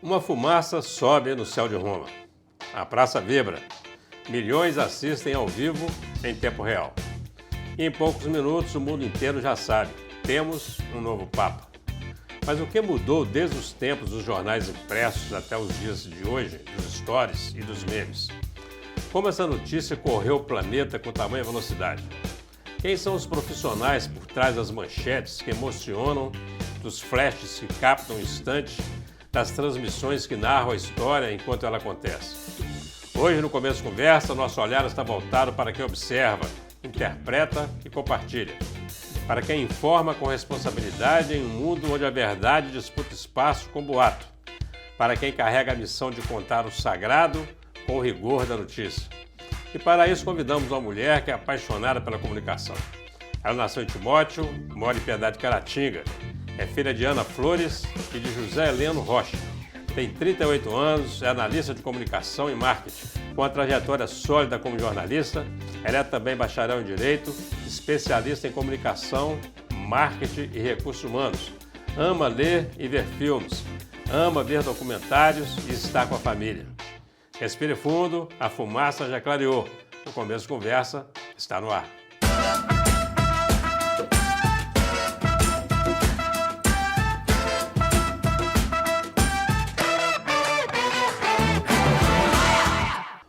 Uma fumaça sobe no céu de Roma. A praça vibra. Milhões assistem ao vivo em tempo real. E em poucos minutos o mundo inteiro já sabe, temos um novo Papa. Mas o que mudou desde os tempos dos jornais impressos até os dias de hoje, dos stories e dos memes? Como essa notícia correu o planeta com tamanha velocidade? Quem são os profissionais por trás das manchetes que emocionam, dos flashes que captam o instante, das transmissões que narram a história enquanto ela acontece? Hoje, no Começo Conversa, nosso olhar está voltado para quem observa, interpreta e compartilha. Para quem informa com responsabilidade em um mundo onde a verdade disputa espaço com boato. Para quem carrega a missão de contar o sagrado com o rigor da notícia. E para isso convidamos uma mulher que é apaixonada pela comunicação. Ela nasceu em Timóteo, mora em Piedade de Caratinga. É filha de Ana Flores e de José Heleno Rocha. Tem 38 anos, é analista de comunicação e marketing. Com uma trajetória sólida como jornalista, ela é também bacharel em Direito, especialista em comunicação, marketing e recursos humanos. Ama ler e ver filmes, ama ver documentários e estar com a família. Respire fundo, a fumaça já clareou. O Começo Conversa está no ar.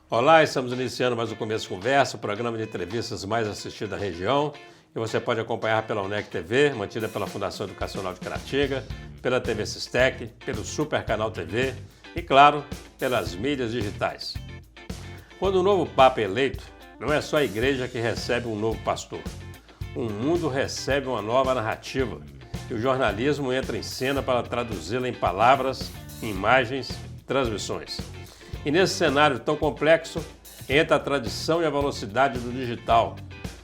Olá, estamos iniciando mais um Começo Conversa, o programa de entrevistas mais assistido da região. E você pode acompanhar pela UNEC TV, mantida pela Fundação Educacional de Caratinga, pela TV Sistec, pelo Super Canal TV e, claro, pelas mídias digitais. Quando o novo Papa é eleito, não é só a igreja que recebe um novo pastor. O mundo recebe uma nova narrativa e o jornalismo entra em cena para traduzi-la em palavras, imagens, transmissões. E nesse cenário tão complexo, entra a tradição e a velocidade do digital.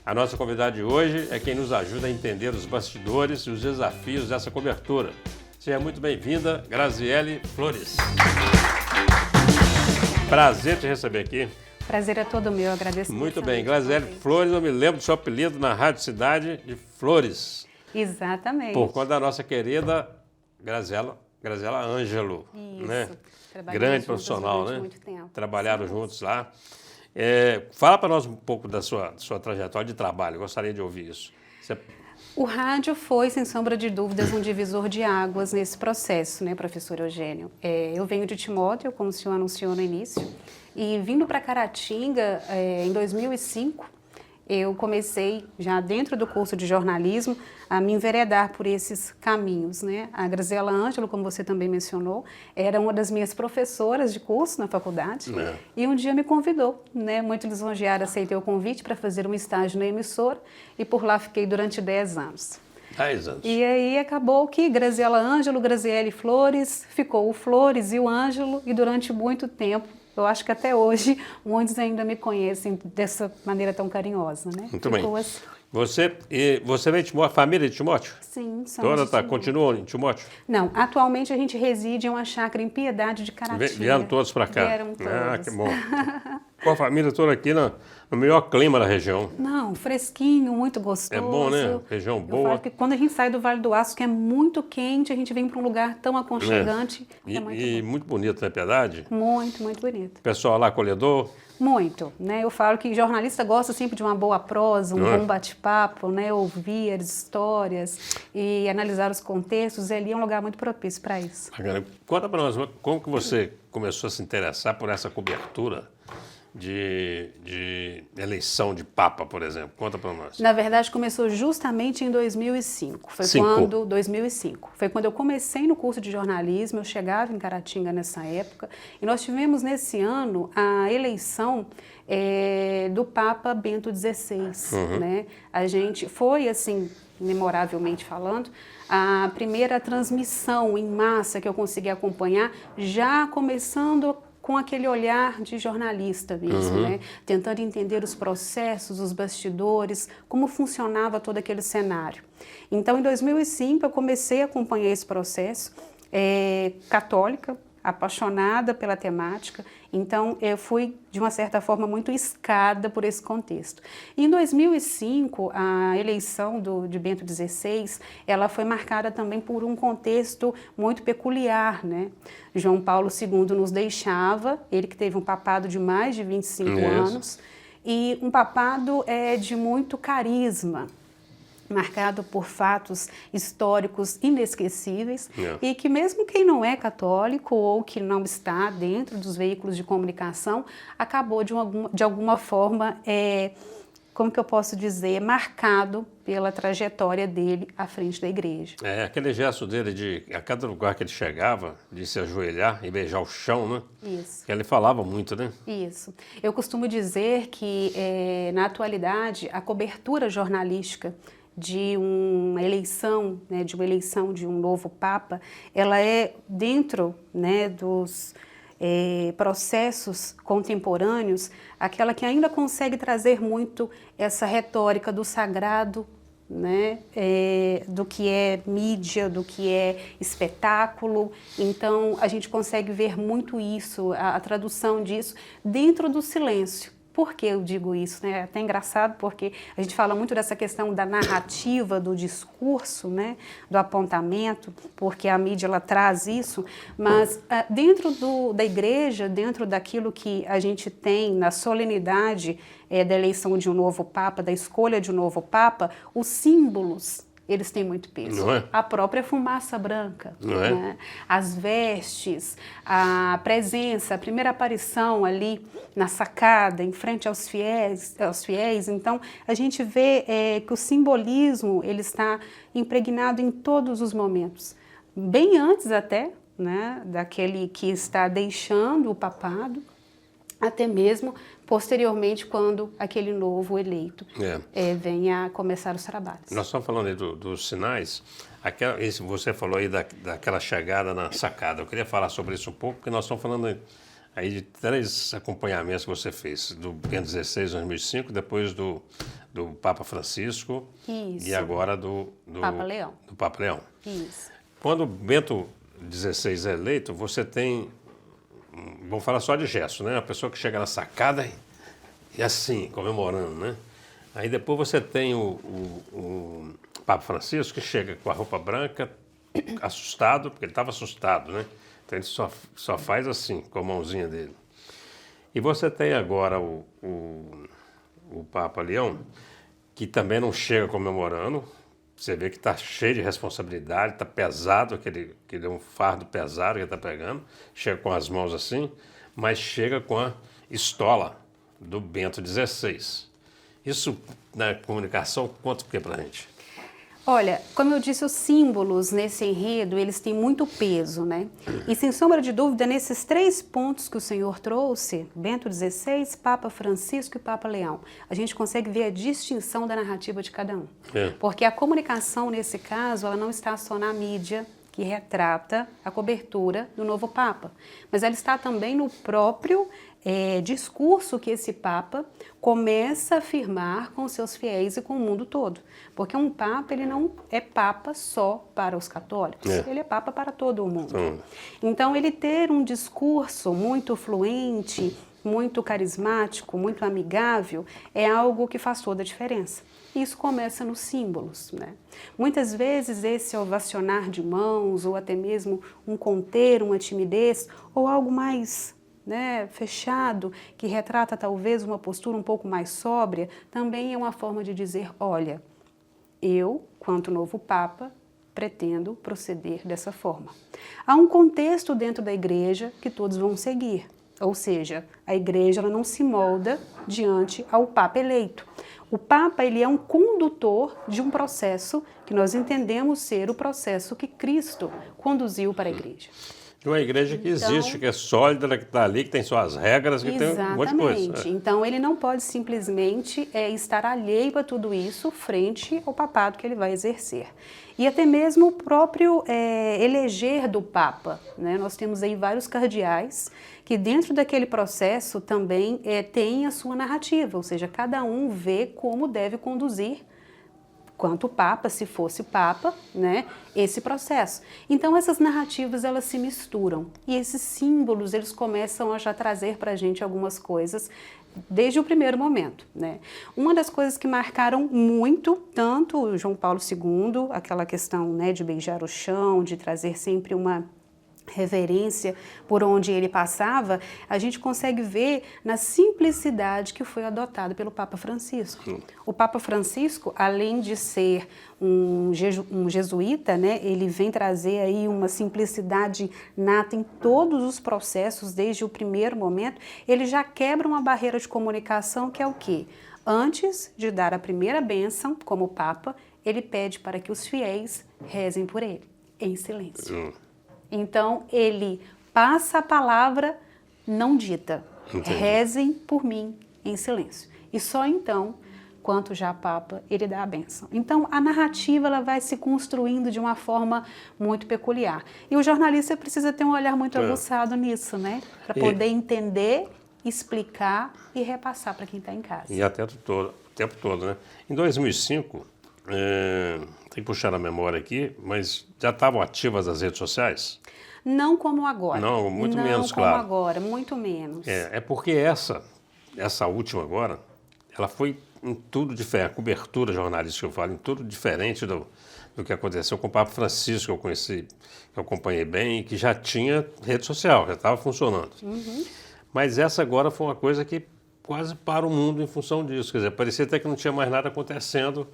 A nossa convidada de hoje é quem nos ajuda a entender os bastidores e os desafios dessa cobertura. Seja muito bem-vinda, Graziele Flores. Prazer te receber aqui. Prazer é todo meu, agradeço. Muito bem, Graziele Flores, eu me lembro do seu apelido na Rádio Cidade de Flores. Exatamente. Por conta da nossa querida Graziela Ângelo. Isso. Né? Grande profissional, né? Muito tempo. Trabalharam juntos lá. Fala para nós um pouco da sua trajetória de trabalho, eu gostaria de ouvir isso. O rádio foi, sem sombra de dúvidas, um divisor de águas nesse processo, né, professor Eugênio? Eu venho de Timóteo, como o senhor anunciou no início, e vindo para Caratinga em 2005, eu comecei, já dentro do curso de jornalismo, a me enveredar por esses caminhos, né? A Graziela Ângelo, como você também mencionou, era uma das minhas professoras de curso na faculdade e um dia me convidou, né? Muito lisonjeada, aceitei o convite para fazer um estágio na emissora e por lá fiquei durante 10 anos. 10 anos. E aí acabou que Graziela Ângelo, Graziele Flores, ficou o Flores e o Ângelo e durante muito tempo, eu acho que até hoje, muitos ainda me conhecem dessa maneira tão carinhosa, né? Muito bem. Assim. Você vem de Timóteo, família de Timóteo? Sim, somos. Toda continua em Timóteo? Não, atualmente a gente reside em uma chácara em Piedade de Caratinga. Vieram todos para cá? Vieram todos. Ah, que bom. Com a família toda aqui no melhor clima da região. Não, fresquinho, muito gostoso. É bom, né? Região boa. Eu falo que quando a gente sai do Vale do Aço, que é muito quente, a gente vem para um lugar tão aconchegante. Muito bonito, não é Piedade? Muito, muito bonito. Pessoal lá acolhedor? Muito, né? Eu falo que jornalista gosta sempre de uma boa prosa, um bom bate-papo, né? Ouvir as histórias e analisar os contextos. E ali é um lugar muito propício para isso. Conta para nós, como que você começou a se interessar por essa cobertura de eleição de Papa, por exemplo? Conta para nós. Na verdade, começou justamente em 2005. Foi quando eu comecei no curso de jornalismo, eu chegava em Caratinga nessa época, e nós tivemos nesse ano a eleição do Papa Bento XVI. Né? A gente foi, assim, memoravelmente falando, a primeira transmissão em massa que eu consegui acompanhar, já começando com aquele olhar de jornalista mesmo, né? Tentando entender os processos, os bastidores, como funcionava todo aquele cenário. Então, em 2005, eu comecei a acompanhar esse processo, católica, apaixonada pela temática, então eu fui, de uma certa forma, muito iscada por esse contexto. E em 2005, a eleição de Bento XVI, ela foi marcada também por um contexto muito peculiar, né? João Paulo II nos deixava, ele que teve um papado de mais de 25 anos, e um papado de muito carisma, marcado por fatos históricos inesquecíveis e que mesmo quem não é católico ou que não está dentro dos veículos de comunicação acabou de alguma forma, como que eu posso dizer, marcado pela trajetória dele à frente da igreja. Aquele gesto dele de, a cada lugar que ele chegava, de se ajoelhar e beijar o chão, né? Isso. Que ele falava muito, né? Isso. Eu costumo dizer que, na atualidade, a cobertura jornalística de uma eleição, né, de um novo Papa, ela é dentro, né, dos processos contemporâneos, aquela que ainda consegue trazer muito essa retórica do sagrado, né, do que é mídia, do que é espetáculo. Então, a gente consegue ver muito isso, a tradução disso, dentro do silêncio. Por que eu digo isso? É até engraçado porque a gente fala muito dessa questão da narrativa, do discurso, né? Do apontamento, porque a mídia ela traz isso, mas dentro da igreja, dentro daquilo que a gente tem na solenidade da eleição de um novo Papa, da escolha de um novo Papa, os símbolos, eles têm muito peso. Não é? A própria fumaça branca, não é? Né? As vestes, a presença, a primeira aparição ali na sacada, em frente aos fiéis. Então, a gente vê que o simbolismo ele está impregnado em todos os momentos. Bem antes até, né, daquele que está deixando o papado, até mesmo posteriormente quando aquele novo eleito venha a começar os trabalhos. Nós estamos falando aí dos sinais, você falou aí daquela chegada na sacada, eu queria falar sobre isso um pouco, porque nós estamos falando aí de 3 acompanhamentos que você fez, do Bento XVI, 2005, depois do Papa Francisco e agora do Papa Leão. Do Papa Leão. Isso. Quando Bento XVI é eleito, você tem, vamos falar só de gesto, né? A pessoa que chega na sacada e assim, comemorando, né? Aí depois você tem o Papa Francisco, que chega com a roupa branca, assustado, porque ele estava assustado, né? Então ele só faz assim, com a mãozinha dele. E você tem agora o Papa Leão, que também não chega comemorando. Você vê que está cheio de responsabilidade, está pesado, aquele é um fardo pesado que ele está pegando. Chega com as mãos assim, mas chega com a estola do Bento XVI. Isso, na comunicação, conta o que para a gente? Olha, como eu disse, os símbolos nesse enredo, eles têm muito peso, né? E sem sombra de dúvida, nesses 3 pontos que o Senhor trouxe, Bento XVI, Papa Francisco e Papa Leão, a gente consegue ver a distinção da narrativa de cada um. Porque a comunicação, nesse caso, ela não está só na mídia, que retrata a cobertura do novo Papa, mas ela está também no próprio discurso que esse Papa começa a afirmar com seus fiéis e com o mundo todo. Porque um Papa, ele não é Papa só para os católicos, ele é Papa para todo o mundo. Então, ele ter um discurso muito fluente, muito carismático, muito amigável, é algo que faz toda a diferença. Isso começa nos símbolos, né? Muitas vezes esse ovacionar de mãos, ou até mesmo um conter, uma timidez, ou algo mais, né, fechado, que retrata talvez uma postura um pouco mais sóbria, também é uma forma de dizer, olha, eu, quanto novo Papa, pretendo proceder dessa forma. Há um contexto dentro da igreja que todos vão seguir, ou seja, a igreja ela não se molda diante ao Papa eleito. O Papa ele é um condutor de um processo que nós entendemos ser o processo que Cristo conduziu para a igreja. De uma igreja que existe, que é sólida, que está ali, que tem suas regras, que tem um monte de coisa. Exatamente. Então, ele não pode simplesmente estar alheio a tudo isso frente ao papado que ele vai exercer. E até mesmo o próprio eleger do Papa, né? Nós temos aí vários cardeais que dentro daquele processo também tem a sua narrativa, ou seja, cada um vê como deve conduzir quanto o Papa, se fosse Papa, né, esse processo. Então essas narrativas elas se misturam e esses símbolos eles começam a já trazer para a gente algumas coisas desde o primeiro momento, né? Uma das coisas que marcaram muito, tanto o João Paulo II, aquela questão, né, de beijar o chão, de trazer sempre uma reverência por onde ele passava, a gente consegue ver na simplicidade que foi adotada pelo Papa Francisco. O Papa Francisco, além de ser um jesuíta, né, ele vem trazer aí uma simplicidade nata em todos os processos, desde o primeiro momento, ele já quebra uma barreira de comunicação que é o quê? Antes de dar a primeira bênção, como Papa, ele pede para que os fiéis rezem por ele, em silêncio. Então, ele passa a palavra não dita. Entendi. Rezem por mim em silêncio. E só então, quanto já Papa, ele dá a bênção. Então, a narrativa ela vai se construindo de uma forma muito peculiar. E o jornalista precisa ter um olhar muito aguçado nisso, né? Para poder entender, explicar e repassar para quem está em casa. E até o tempo todo, né? Em 2005... tem que puxar a memória aqui, mas já estavam ativas as redes sociais? Não como agora. Não, muito não menos, como claro. Agora, muito menos. É porque essa última agora, ela foi em tudo diferente, a cobertura jornalística que eu falo, em tudo diferente do que aconteceu com o Papa Francisco, que eu conheci, que eu acompanhei bem, e que já tinha rede social, já estava funcionando. Mas essa agora foi uma coisa que quase para o mundo em função disso, quer dizer, parecia até que não tinha mais nada acontecendo,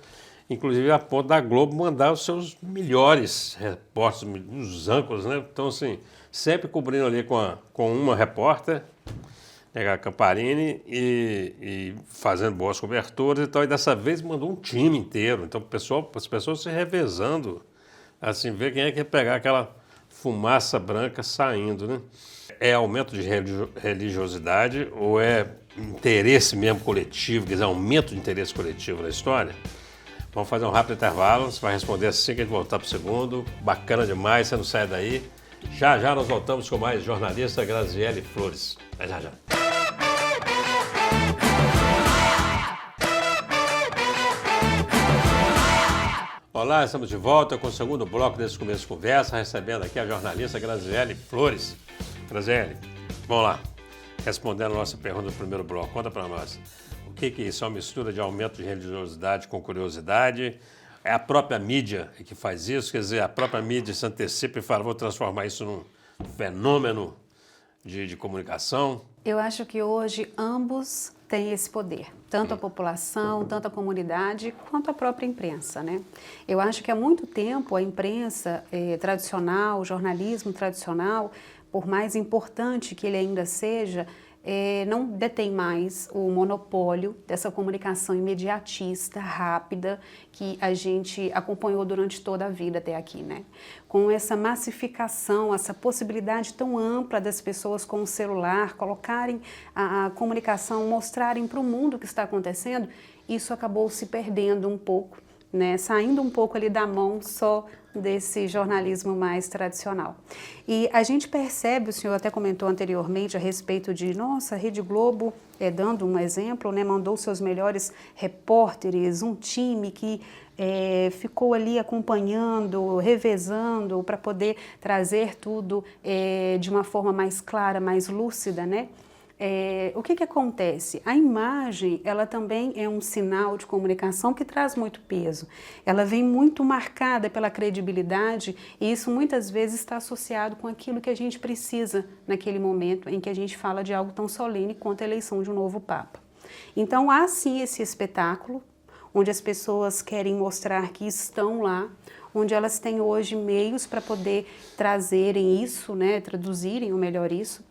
inclusive a ponto da Globo mandar os seus melhores repórteres, os âncoras, né? Então, assim, sempre cobrindo ali com uma repórter, né, a Camparini, e fazendo boas coberturas e tal. E dessa vez mandou um time inteiro. Então, as pessoas se revezando, assim, ver quem é que ia pegar aquela fumaça branca saindo, né? É aumento de religiosidade ou é interesse mesmo coletivo, quer dizer, aumento de interesse coletivo na história? Vamos fazer um rápido intervalo, você vai responder assim que a gente voltar para o segundo. Bacana demais, você não sai daí. Já já nós voltamos com mais jornalista Graziele Flores. É já já. Olá, estamos de volta com o segundo bloco desse começo de conversa, recebendo aqui a jornalista Graziele Flores. Graziele, vamos lá. Respondendo a nossa pergunta do primeiro bloco, conta para nós. O que é isso? É uma mistura de aumento de religiosidade com curiosidade? É a própria mídia que faz isso? Quer dizer, a própria mídia se antecipa e fala, vou transformar isso num fenômeno de comunicação? Eu acho que hoje ambos têm esse poder, tanto a população, tanto a comunidade, quanto a própria imprensa, né? Eu acho que há muito tempo a imprensa tradicional, o jornalismo tradicional, por mais importante que ele ainda seja, não detém mais o monopólio dessa comunicação imediatista, rápida, que a gente acompanhou durante toda a vida até aqui, né? Com essa massificação, essa possibilidade tão ampla das pessoas com o celular colocarem a comunicação, mostrarem para o mundo o que está acontecendo, isso acabou se perdendo um pouco, né? Saindo um pouco ali da mão só desse jornalismo mais tradicional. E a gente percebe, o senhor até comentou anteriormente a respeito de, nossa, a Rede Globo, dando um exemplo, né, mandou seus melhores repórteres, um time que ficou ali acompanhando, revezando para poder trazer tudo de uma forma mais clara, mais lúcida, né? O que acontece? A imagem, ela também é um sinal de comunicação que traz muito peso. Ela vem muito marcada pela credibilidade e isso muitas vezes está associado com aquilo que a gente precisa naquele momento em que a gente fala de algo tão solene quanto a eleição de um novo Papa. Então, há sim esse espetáculo, onde as pessoas querem mostrar que estão lá, onde elas têm hoje meios para poder trazerem isso, né, traduzirem o melhor isso,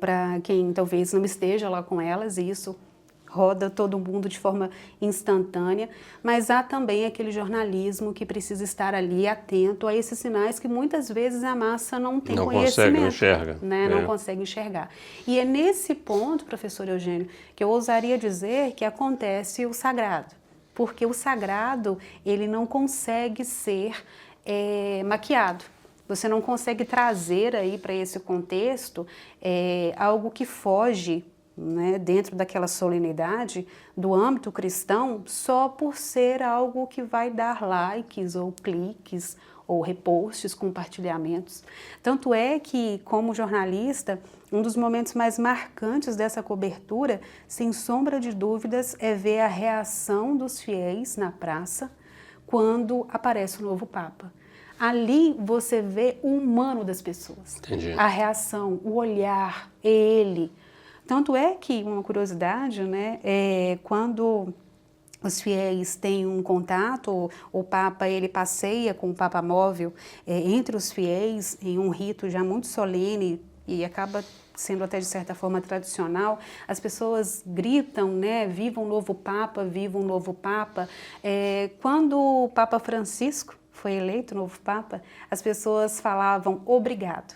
para quem talvez não esteja lá com elas, e isso roda todo mundo de forma instantânea, mas há também aquele jornalismo que precisa estar ali atento a esses sinais que muitas vezes a massa não tem conhecimento. Não enxerga. Né? Não consegue enxergar. E é nesse ponto, professor Eugênio, que eu ousaria dizer que acontece o sagrado, porque o sagrado ele não consegue ser maquiado. Você não consegue trazer aí para esse contexto algo que foge né, dentro daquela solenidade do âmbito cristão só por ser algo que vai dar likes ou cliques ou reposts, compartilhamentos. Tanto é que, como jornalista, um dos momentos mais marcantes dessa cobertura, sem sombra de dúvidas, é ver a reação dos fiéis na praça quando aparece o novo Papa. Ali você vê o humano das pessoas. Entendi. A reação, o olhar, ele. Tanto é que, uma curiosidade, né, quando os fiéis têm um contato, o Papa ele passeia com o Papa Móvel entre os fiéis em um rito já muito solene e acaba sendo até de certa forma tradicional, as pessoas gritam, né, viva um novo Papa, viva um novo Papa. Quando o Papa Francisco foi eleito novo Papa, as pessoas falavam obrigado,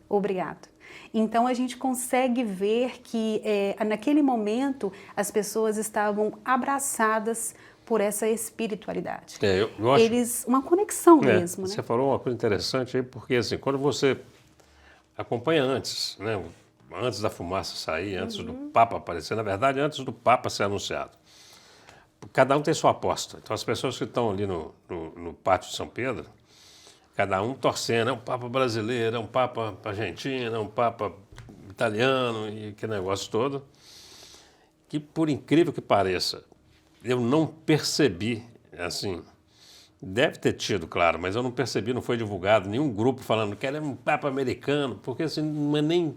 obrigado. Então a gente consegue ver que naquele momento as pessoas estavam abraçadas por essa espiritualidade. Eu acho, uma conexão mesmo. Você né? falou uma coisa interessante aí, porque assim, quando você acompanha antes, né, antes da fumaça sair, antes do Papa aparecer, na verdade antes do Papa ser anunciado, cada um tem sua aposta. Então as pessoas que estão ali no pátio de São Pedro, cada um torcendo, é um Papa brasileiro, é um Papa argentino, é um Papa italiano e aquele negócio todo, que por incrível que pareça, eu não percebi, assim, deve ter tido, claro, mas eu não percebi, não foi divulgado nenhum grupo falando que ele é um Papa americano, porque assim, não é nem,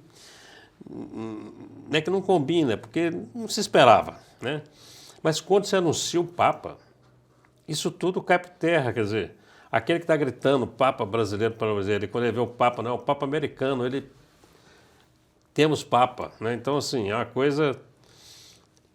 não é que não combina, porque não se esperava, né? Mas quando se anuncia o Papa, isso tudo cai por terra, quer dizer, aquele que está gritando Papa brasileiro para brasileiro, quando ele vê o Papa, não, o Papa americano, temos Papa, né? Então, assim, é uma coisa,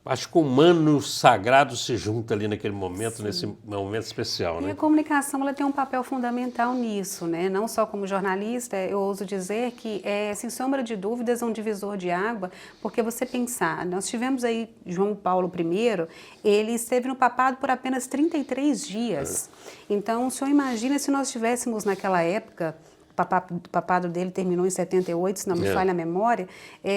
acho que o humano sagrado se junta ali naquele momento, Sim. Nesse momento especial, né? E a comunicação, ela tem um papel fundamental nisso, né? Não só como jornalista, eu ouso dizer que sem sombra de dúvidas, um divisor de água, porque você pensar, nós tivemos aí João Paulo I, ele esteve no papado por apenas 33 dias. Então, o senhor imagina se nós tivéssemos naquela época, o papado dele terminou em 78, se não me falha a memória.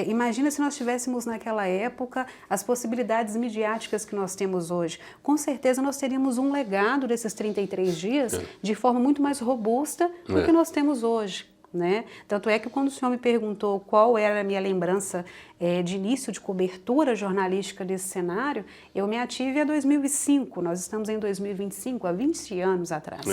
Imagina se nós tivéssemos naquela época as possibilidades midiáticas que nós temos hoje. Com certeza nós teríamos um legado desses 33 dias de forma muito mais robusta do que nós temos hoje. Né? Tanto é que quando o senhor me perguntou qual era a minha lembrança de início de cobertura jornalística desse cenário, eu me ative a 2005, nós estamos em 2025, há 20 anos atrás.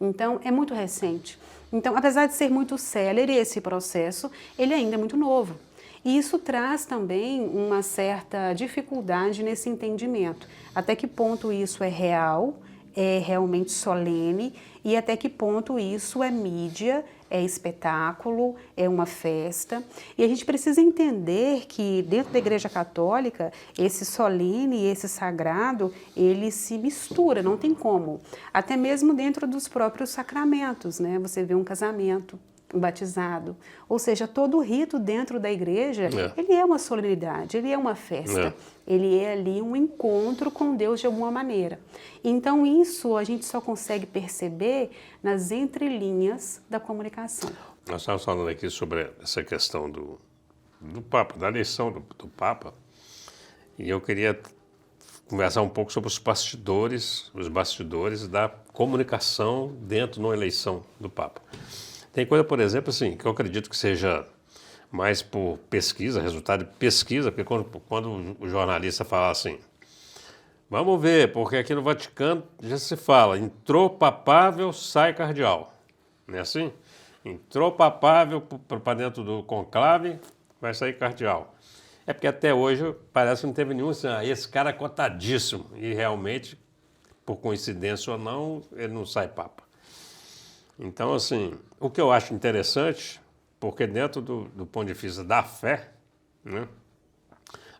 Então, é muito recente. Então, apesar de ser muito célere esse processo, ele ainda é muito novo. E isso traz também uma certa dificuldade nesse entendimento. Até que ponto isso é real, é realmente solene, e até que ponto isso é mídia, é espetáculo, é uma festa. E a gente precisa entender que dentro da Igreja Católica, esse solene e esse sagrado, ele se mistura, não tem como. Até mesmo dentro dos próprios sacramentos, né? Você vê um casamento, um batizado, ou seja, todo o rito dentro da igreja, ele é uma solenidade, ele é uma festa, ele é ali um encontro com Deus de alguma maneira. Então isso a gente só consegue perceber nas entrelinhas da comunicação. Nós estávamos falando aqui sobre essa questão do Papa, da eleição do Papa, e eu queria conversar um pouco sobre os bastidores da comunicação dentro de uma eleição do Papa. Tem coisa, por exemplo, assim, que eu acredito que seja mais por pesquisa, resultado de pesquisa, porque quando o jornalista fala assim, vamos ver, porque aqui no Vaticano já se fala, entrou papável, sai cardeal. Não é assim? Entrou papável para dentro do conclave, vai sair cardeal. É porque até hoje parece que não teve nenhum assim, esse cara é cotadíssimo, e realmente, por coincidência ou não, ele não sai papa. Então, assim, o que eu acho interessante, porque dentro do ponto de vista da fé, né,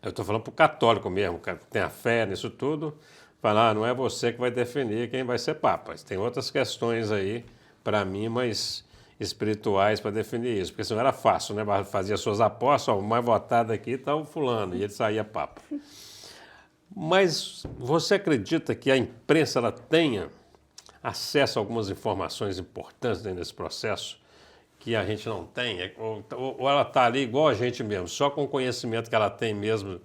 eu estou falando para o católico mesmo, que tem a fé nisso tudo, falar, não é você que vai definir quem vai ser papa. Tem outras questões aí, para mim, mais espirituais para definir isso, porque senão era fácil, né? Fazia suas apostas, o mais votado aqui está o fulano, e ele saía papa. Mas você acredita que a imprensa ela tenha acesso a algumas informações importantes dentro desse processo que a gente não tem? Ou ela está ali igual a gente mesmo, só com o conhecimento que ela tem mesmo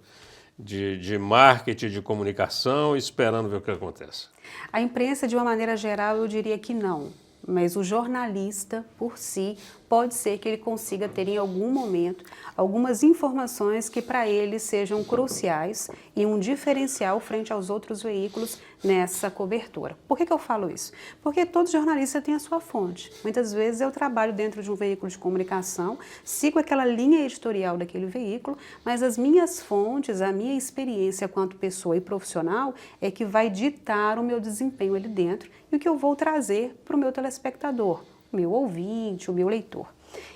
de marketing, de comunicação, esperando ver o que acontece? A imprensa, de uma maneira geral, eu diria que não. Mas o jornalista, por si, pode ser que ele consiga ter em algum momento algumas informações que para ele sejam cruciais e um diferencial frente aos outros veículos nessa cobertura. Por que eu falo isso? Porque todo jornalista tem a sua fonte. Muitas vezes eu trabalho dentro de um veículo de comunicação, sigo aquela linha editorial daquele veículo, mas as minhas fontes, a minha experiência quanto pessoa e profissional é que vai ditar o meu desempenho ali dentro e o que eu vou trazer para o meu telespectador, o meu ouvinte, o meu leitor.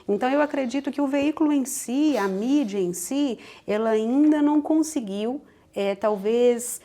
Então eu acredito que o veículo em si, a mídia em si, ela ainda não conseguiu, talvez,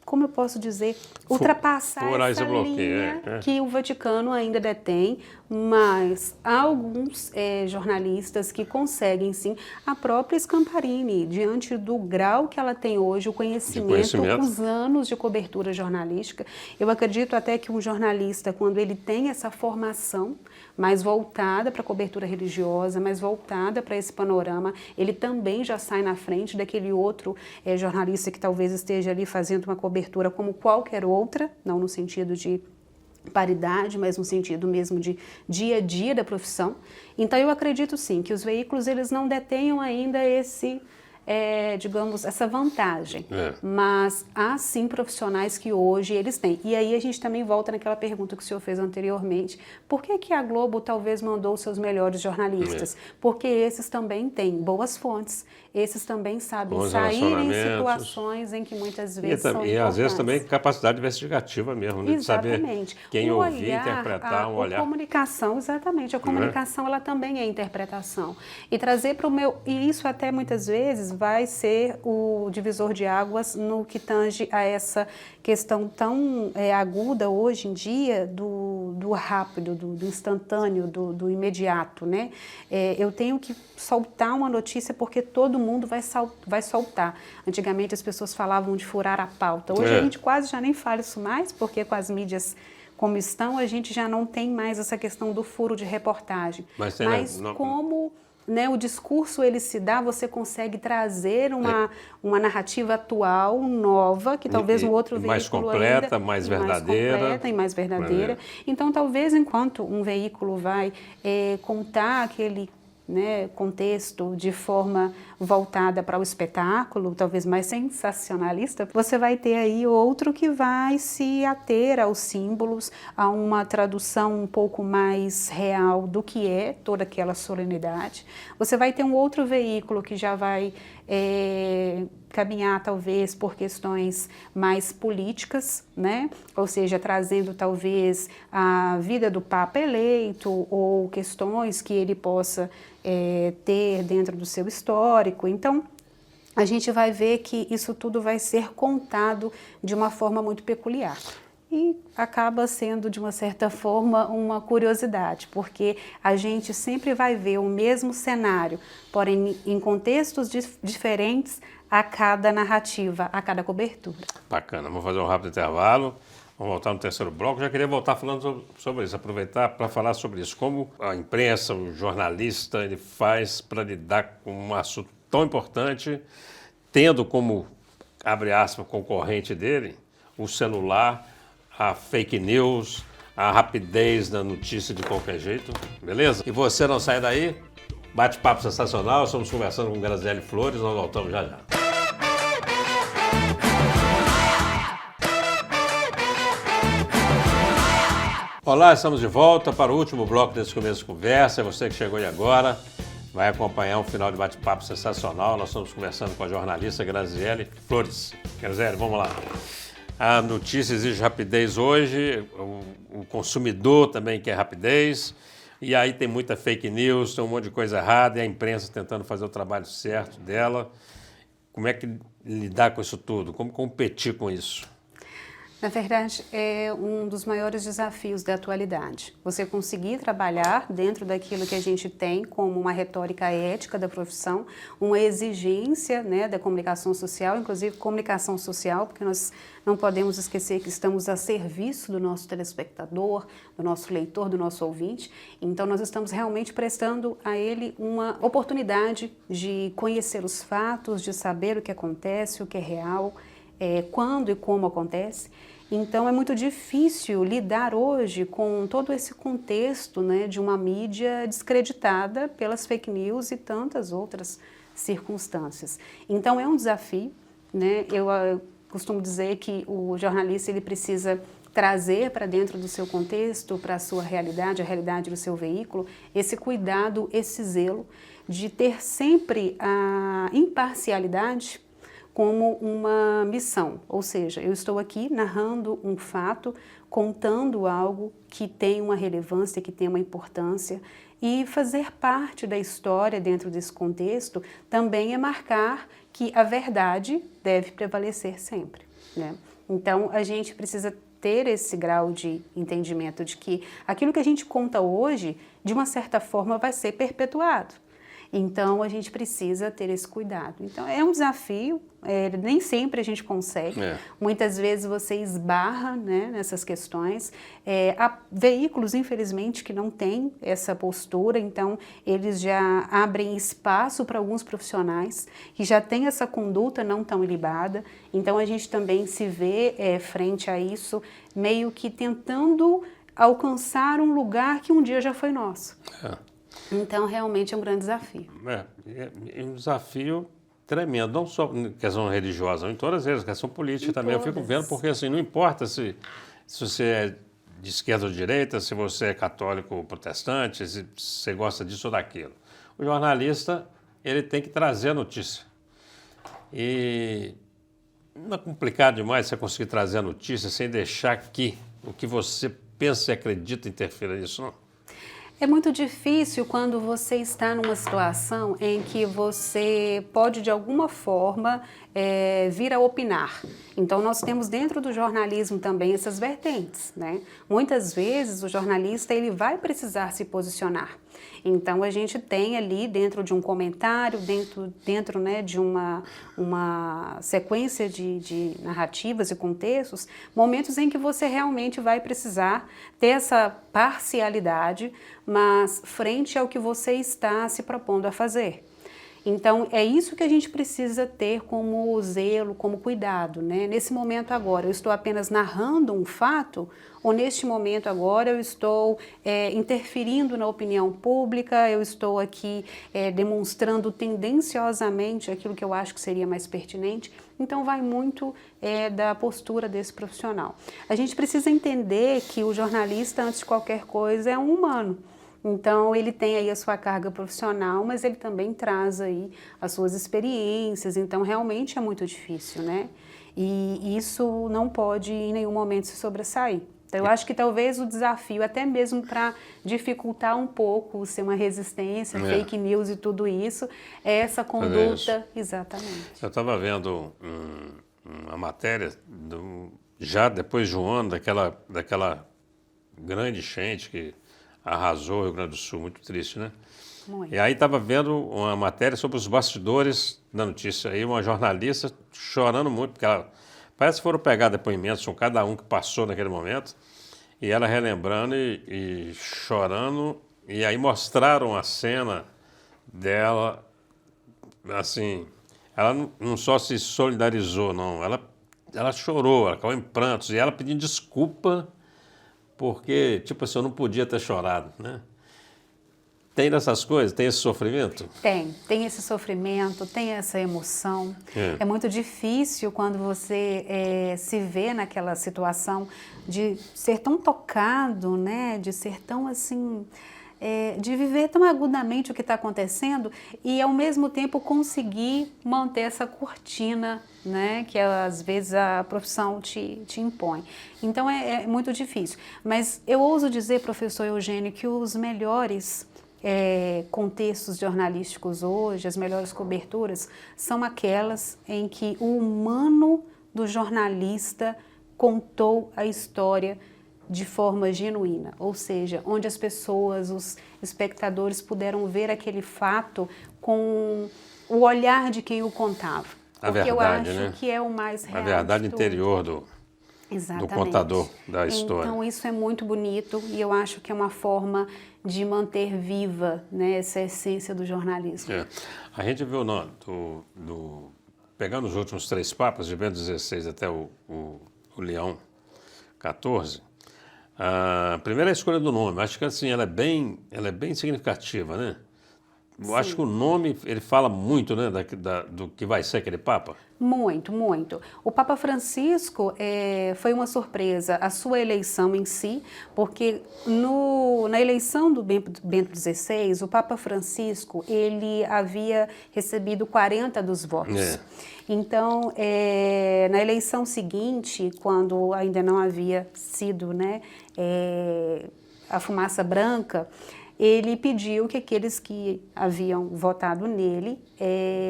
como eu posso dizer, ultrapassar essa linha que o Vaticano ainda detém, mas há alguns jornalistas que conseguem, sim. A própria Scamparini, diante do grau que ela tem hoje, o conhecimento, os anos de cobertura jornalística, eu acredito até que um jornalista, quando ele tem essa formação mais voltada para a cobertura religiosa, mais voltada para esse panorama, ele também já sai na frente daquele outro jornalista que talvez esteja ali fazendo uma cobertura como qualquer outra, não no sentido de paridade, mas no sentido mesmo de dia a dia da profissão. Então eu acredito sim que os veículos eles não detenham ainda esse digamos, essa vantagem. Mas há sim profissionais que hoje eles têm. E aí a gente também volta naquela pergunta que o senhor fez anteriormente. Por que a Globo talvez mandou os seus melhores jornalistas? Porque esses também têm boas fontes. Esses também sabem sair em situações em que muitas vezes são importantes. E às vezes também capacidade investigativa mesmo, né? De saber quem ouvir, interpretar, um olhar. A comunicação, exatamente. A comunicação, ela também é interpretação. E trazer para o meu... E isso até muitas vezes vai ser o divisor de águas no que tange a essa questão tão aguda hoje em dia do rápido, do instantâneo, do imediato, né? Eu tenho que soltar uma notícia porque todo mundo vai soltar. Antigamente as pessoas falavam de furar a pauta. Hoje a gente quase já nem fala isso mais, porque com as mídias como estão, a gente já não tem mais essa questão do furo de reportagem. Mas como... o discurso ele se dá, você consegue trazer uma narrativa atual, nova, que talvez um outro mais veículo completa, mais verdadeira. Mais completa e mais verdadeira. Então, talvez enquanto um veículo vai contar aquele contexto de forma voltada para o espetáculo, talvez mais sensacionalista, você vai ter aí outro que vai se ater aos símbolos, a uma tradução um pouco mais real do que é toda aquela solenidade. Você vai ter um outro veículo que já vai caminhar talvez por questões mais políticas, né? Ou seja, trazendo talvez a vida do Papa eleito ou questões que ele possa ter dentro do seu histórico. Então, a gente vai ver que isso tudo vai ser contado de uma forma muito peculiar. E acaba sendo, de uma certa forma, uma curiosidade, porque a gente sempre vai ver o mesmo cenário, porém em contextos diferentes a cada narrativa, a cada cobertura. Bacana, vamos fazer um rápido intervalo, vamos voltar no terceiro bloco. Já queria voltar falando sobre isso, aproveitar para falar sobre isso. Como a imprensa, o jornalista, ele faz para lidar com um assunto tão importante, tendo como, abre aspas, concorrente dele, o celular, a fake news, a rapidez da notícia de qualquer jeito, beleza? E você não sai daí, bate-papo sensacional, estamos conversando com Graziele Flores, nós voltamos já já. Olá, estamos de volta para o último bloco desse começo de conversa. Você que chegou aí agora vai acompanhar um final de bate-papo sensacional. Nós estamos conversando com a jornalista Graziele Flores. Graziele, vamos lá. A notícia exige rapidez hoje, o consumidor também quer rapidez, e aí tem muita fake news, tem um monte de coisa errada, e a imprensa tentando fazer o trabalho certo dela. Como é que lidar com isso tudo? Como competir com isso? Na verdade, é um dos maiores desafios da atualidade. Você conseguir trabalhar dentro daquilo que a gente tem como uma retórica ética da profissão, uma exigência, né, da comunicação social, inclusive comunicação social, porque nós não podemos esquecer que estamos a serviço do nosso telespectador, do nosso leitor, do nosso ouvinte. Então, nós estamos realmente prestando a ele uma oportunidade de conhecer os fatos, de saber o que acontece, o que é real, quando e como acontece. Então, é muito difícil lidar hoje com todo esse contexto, né, de uma mídia descreditada pelas fake news e tantas outras circunstâncias. Então, é um desafio, né? Eu costumo dizer que o jornalista ele precisa trazer para dentro do seu contexto, para a sua realidade, a realidade do seu veículo, esse cuidado, esse zelo de ter sempre a imparcialidade como uma missão, ou seja, eu estou aqui narrando um fato, contando algo que tem uma relevância, que tem uma importância, e fazer parte da história dentro desse contexto também é marcar que a verdade deve prevalecer sempre, né? Então, a gente precisa ter esse grau de entendimento de que aquilo que a gente conta hoje, de uma certa forma, vai ser perpetuado. Então, a gente precisa ter esse cuidado. Então, é um desafio, nem sempre a gente consegue. Muitas vezes você esbarra, né, nessas questões. Há veículos, infelizmente, que não têm essa postura, então eles já abrem espaço para alguns profissionais que já têm essa conduta não tão ilibada. Então, a gente também se vê frente a isso, meio que tentando alcançar um lugar que um dia já foi nosso. Então, realmente é um grande desafio. É um desafio tremendo, não só em questão religiosa, em todas as questão política também. Eu fico vendo, porque assim, não importa se você é de esquerda ou de direita, se você é católico ou protestante, se você gosta disso ou daquilo. O jornalista, ele tem que trazer a notícia. E não é complicado demais você conseguir trazer a notícia sem deixar que o que você pensa e acredita interfira nisso, não? É muito difícil quando você está numa situação em que você pode, de alguma forma, vir a opinar. Então, nós temos dentro do jornalismo também essas vertentes, né? Muitas vezes, o jornalista ele vai precisar se posicionar. Então, a gente tem ali dentro de um comentário, dentro né, de uma sequência de narrativas e contextos, momentos em que você realmente vai precisar ter essa parcialidade, mas frente ao que você está se propondo a fazer. Então, é isso que a gente precisa ter como zelo, como cuidado, né? Nesse momento agora, eu estou apenas narrando um fato, ou neste momento agora eu estou interferindo na opinião pública, eu estou aqui demonstrando tendenciosamente aquilo que eu acho que seria mais pertinente. Então, vai muito da postura desse profissional. A gente precisa entender que o jornalista, antes de qualquer coisa, é um humano. Então, ele tem aí a sua carga profissional, mas ele também traz aí as suas experiências, então realmente é muito difícil, né? E isso não pode em nenhum momento se sobressair. Então, eu acho que talvez o desafio, até mesmo para dificultar um pouco, ser uma resistência, fake news e tudo isso, é essa conduta. Exatamente. Eu estava vendo uma matéria, já depois de um ano, daquela grande enchente que arrasou o Rio Grande do Sul, muito triste, né? Muito. E aí estava vendo uma matéria sobre os bastidores da notícia, aí uma jornalista chorando muito, porque parece que foram pegar depoimentos com cada um que passou naquele momento, e ela relembrando e chorando, e aí mostraram a cena dela, assim, ela não só se solidarizou, não, ela chorou, ela caiu em prantos, e ela pedindo desculpa, porque, tipo assim, eu não podia ter chorado, né? Tem dessas coisas? Tem esse sofrimento? Tem esse sofrimento, tem essa emoção. É muito difícil quando você se vê naquela situação de ser tão tocado, né? De ser tão assim, de viver tão agudamente o que está acontecendo e ao mesmo tempo conseguir manter essa cortina, né? Que às vezes a profissão te impõe. Então é muito difícil. Mas eu ouso dizer, professor Eugênio, que os melhores contextos jornalísticos hoje, as melhores coberturas, são aquelas em que o humano do jornalista contou a história de forma genuína, ou seja, onde as pessoas, os espectadores puderam ver aquele fato com o olhar de quem o contava. A porque verdade, eu acho né? que é o mais real. A verdade de tudo. interior do contador da história. Então isso é muito bonito e eu acho que é uma forma de manter viva, né, essa essência do jornalismo. A gente viu pegando os últimos 3 papas, de Bento XVI até o Leão XIV, a primeira escolha do nome, acho que assim, ela é bem significativa, né? Eu acho que o nome, ele fala muito, né, do que vai ser aquele Papa. Muito, muito. O Papa Francisco foi uma surpresa a sua eleição em si, porque na eleição do Bento XVI, o Papa Francisco, ele havia recebido 40 dos votos. Então, na eleição seguinte, quando ainda não havia sido, né, a fumaça branca, ele pediu que aqueles que haviam votado nele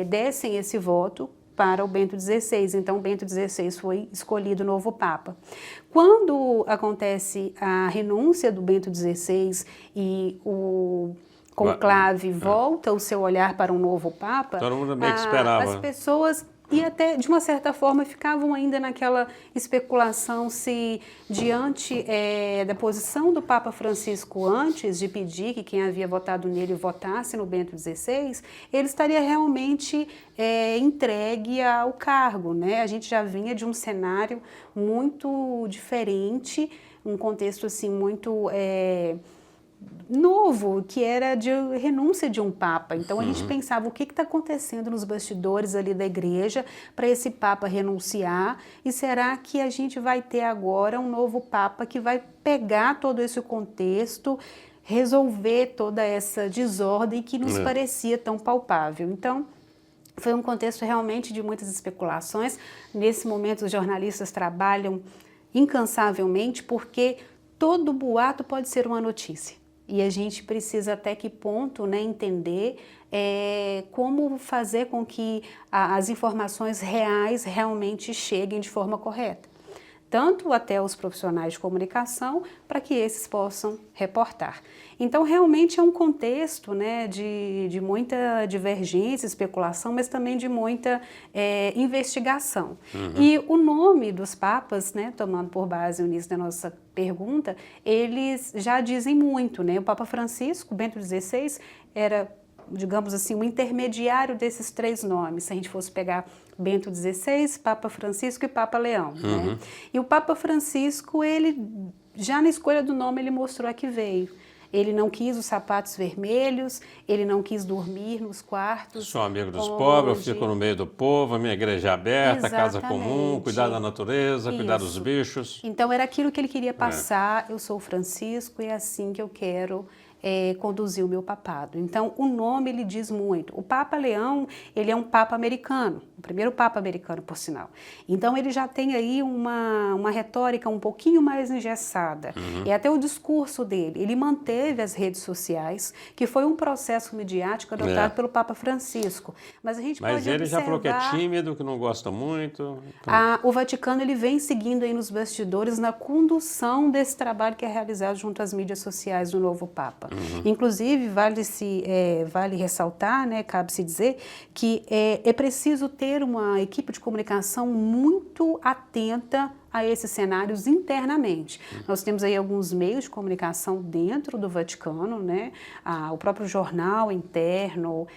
dessem esse voto para o Bento XVI. Então, o Bento XVI foi escolhido novo Papa. Quando acontece a renúncia do Bento XVI e o conclave volta o seu olhar para um novo Papa, todo mundo meio que esperava. As pessoas... E até, de uma certa forma, ficavam ainda naquela especulação se, diante da posição do Papa Francisco antes de pedir que quem havia votado nele votasse no Bento XVI, ele estaria realmente entregue ao cargo, né? A gente já vinha de um cenário muito diferente, um contexto assim muito... novo, que era de renúncia de um Papa. Então a gente pensava o que está acontecendo nos bastidores ali da igreja para esse Papa renunciar, e será que a gente vai ter agora um novo Papa que vai pegar todo esse contexto, resolver toda essa desordem que nos parecia tão palpável. Então foi um contexto realmente de muitas especulações. Nesse momento os jornalistas trabalham incansavelmente porque todo boato pode ser uma notícia. E a gente precisa até que ponto, né, entender como fazer com que as informações reais realmente cheguem de forma correta. Tanto até os profissionais de comunicação, para que esses possam reportar. Então, realmente é um contexto, né, de muita divergência, especulação, mas também de muita investigação. E o nome dos papas, né, tomando por base o início da nossa pergunta, eles já dizem muito, né? O Papa Francisco, Bento XVI, era, digamos assim, um intermediário desses 3 nomes. Se a gente fosse pegar Bento XVI, Papa Francisco e Papa Leão, né? E o Papa Francisco, ele, já na escolha do nome, ele mostrou a que veio. Ele não quis os sapatos vermelhos, ele não quis dormir nos quartos. Sou amigo dos pobres, eu fico no meio do povo, a minha igreja é aberta, casa comum, cuidar da natureza, cuidar dos bichos. Então era aquilo que ele queria passar, eu sou Francisco e é assim que eu quero conduzir o meu papado. Então o nome ele diz muito. O Papa Leão, ele é um Papa americano, o primeiro Papa americano, por sinal. Então ele já tem aí uma retórica um pouquinho mais engessada. E até o discurso dele, ele manteve as redes sociais, que foi um processo midiático adotado pelo Papa Francisco. Mas a gente pode observar... Mas ele já falou que é tímido, que não gosta muito. Então... O Vaticano ele vem seguindo aí nos bastidores na condução desse trabalho que é realizado junto às mídias sociais do novo Papa. Inclusive, vale ressaltar, né, cabe-se dizer, que é preciso ter uma equipe de comunicação muito atenta a esses cenários internamente. Nós temos aí alguns meios de comunicação dentro do Vaticano, né? O próprio jornal interno,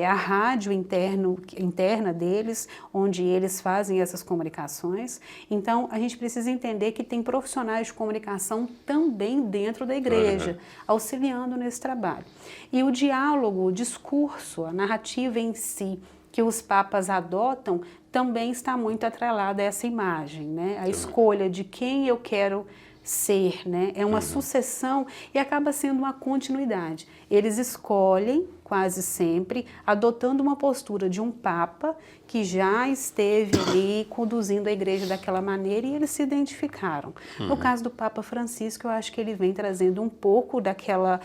a rádio interna deles, onde eles fazem essas comunicações. Então, a gente precisa entender que tem profissionais de comunicação também dentro da igreja, auxiliando nesse trabalho. E o diálogo, o discurso, a narrativa em si, que os papas adotam, também está muito atrelada a essa imagem, né? A escolha de quem eu quero ser, né? É uma sucessão e acaba sendo uma continuidade. Eles escolhem quase sempre, adotando uma postura de um Papa que já esteve ali conduzindo a igreja daquela maneira e eles se identificaram. No caso do Papa Francisco, eu acho que ele vem trazendo um pouco daquela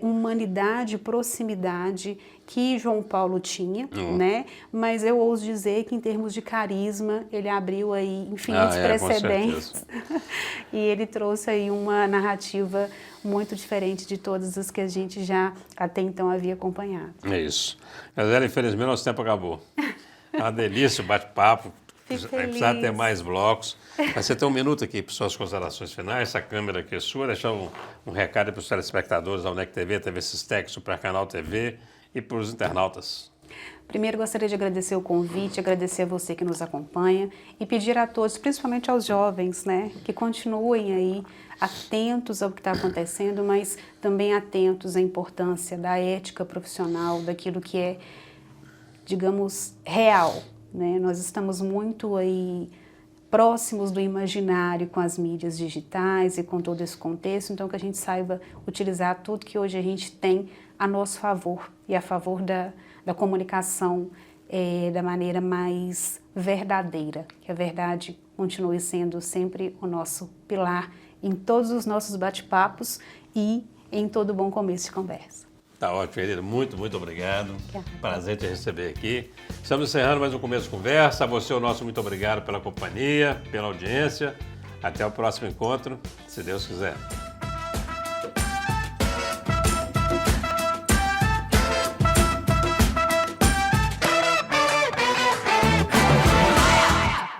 humanidade, proximidade que João Paulo tinha, né? Mas eu ouso dizer que em termos de carisma, ele abriu aí infinitos precedentes e ele trouxe aí uma narrativa muito diferente de todas as que a gente já até então havia acompanhado. É isso. Gisele, infelizmente nosso tempo acabou. É uma delícia o bate-papo. Precisar ter mais blocos. Mas você tem um minuto aqui para suas considerações finais. Essa câmera aqui é sua. Deixar um recado para os telespectadores da UNEC TV, TV Sistec, Supercanal TV e para os internautas. Primeiro, gostaria de agradecer o convite, agradecer a você que nos acompanha e pedir a todos, principalmente aos jovens, né, que continuem aí atentos ao que está acontecendo, mas também atentos à importância da ética profissional, daquilo que é, digamos, real, né? Nós estamos muito aí próximos do imaginário com as mídias digitais e com todo esse contexto, então que a gente saiba utilizar tudo que hoje a gente tem a nosso favor e a favor da comunicação da maneira mais verdadeira, que a verdade continue sendo sempre o nosso pilar em todos os nossos bate-papos e em todo bom começo de conversa. Tá ótimo, querido. Muito obrigado. Prazer te receber aqui. Estamos encerrando mais um Começo de Conversa. A você, o nosso muito obrigado pela companhia, pela audiência. Até o próximo encontro, se Deus quiser.